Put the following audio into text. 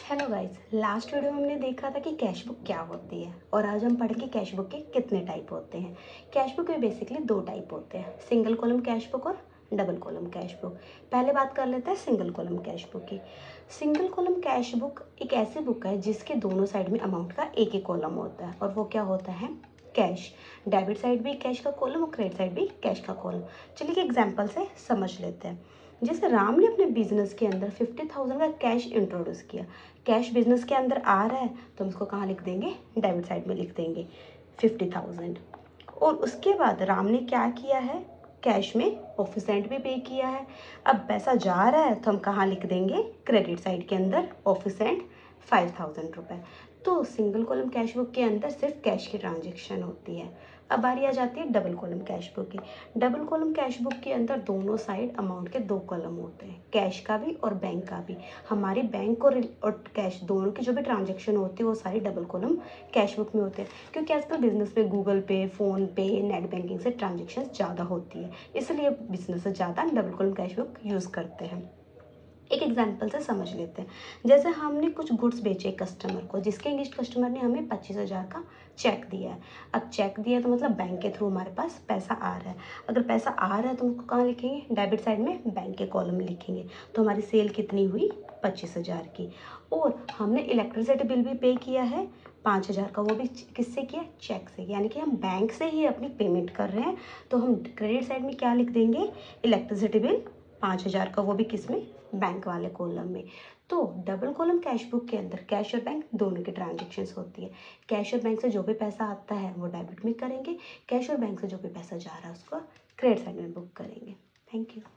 Hello guys, last video में हमने देखा था कि कैश बुक क्या होती है और आज हम पढ़ेंगे कैश बुक के कितने टाइप होते हैं। कैश बुक में बेसिकली दो टाइप होते हैं, सिंगल कॉलम कैश बुक और डबल कॉलम कैश बुक। पहले बात कर लेते हैं सिंगल कॉलम कैश बुक की। सिंगल कॉलम कैश बुक एक ऐसी बुक है जिसके दोनों साइड में अमाउंट का एक ही कॉलम होता है और वो क्या होता है, कैश। डेबिट साइड भी कैश का कॉलम और क्रेडिट साइड भी कैश का कॉलम। चलिए एग्जाम्पल से समझ लेते हैं। जैसे राम ने अपने बिजनेस के अंदर 50,000 का कैश इंट्रोड्यूस किया। कैश बिजनेस के अंदर आ रहा है तो हम इसको कहाँ लिख देंगे, डेबिट साइड में लिख देंगे 50,000। और उसके बाद राम ने क्या किया है, कैश में ऑफिस रेंट भी पे किया है। अब पैसा जा रहा है तो हम कहाँ लिख देंगे, क्रेडिट साइड के अंदर ऑफिस रेंट 5,000 रुपये। तो सिंगल कॉलम कैश बुक के अंदर सिर्फ कैश की ट्रांजेक्शन होती है। अब बारी आ जाती है डबल कॉलम कैश बुक की। डबल कॉलम कैश बुक के अंदर दोनों साइड अमाउंट के दो कॉलम होते हैं, कैश का भी और बैंक का भी। हमारी बैंक और कैश दोनों की जो भी ट्रांजेक्शन होती है वो सारी डबल कॉलम कैश बुक में होते हैं, क्योंकि आजकल बिजनेस में गूगल पे, फ़ोन पे, नेट बैंकिंग से ट्रांजेक्शन ज़्यादा होती है, इसलिए बिजनेस से ज़्यादा double column cash book use करते हैं। एक एग्जाम्पल से समझ लेते हैं। जैसे हमने कुछ गुड्स बेचे कस्टमर को, जिसके अगेंस्ट कस्टमर ने हमें 25,000 का चेक दिया है। अब चेक दिया तो मतलब बैंक के थ्रू हमारे पास पैसा आ रहा है। अगर पैसा आ रहा है तो उसको कहाँ लिखेंगे, डेबिट साइड में बैंक के कॉलम में लिखेंगे। तो हमारी सेल कितनी हुई, 25,000 की। और हमने इलेक्ट्रिसिटी बिल भी पे किया है 5,000 का, वो भी किससे किया, चेक से। यानी कि हम बैंक से ही अपनी पेमेंट कर रहे हैं। तो हम क्रेडिट साइड में क्या लिख देंगे, इलेक्ट्रिसिटी बिल 5,000 का, वो भी किस में, बैंक वाले कॉलम में। तो डबल कॉलम कैश बुक के अंदर कैश और बैंक दोनों की ट्रांजेक्शन्स होती है। कैश और बैंक से जो भी पैसा आता है वो डेबिट में करेंगे, कैश और बैंक से जो भी पैसा जा रहा है उसको क्रेडिट साइड में बुक करेंगे। Thank you.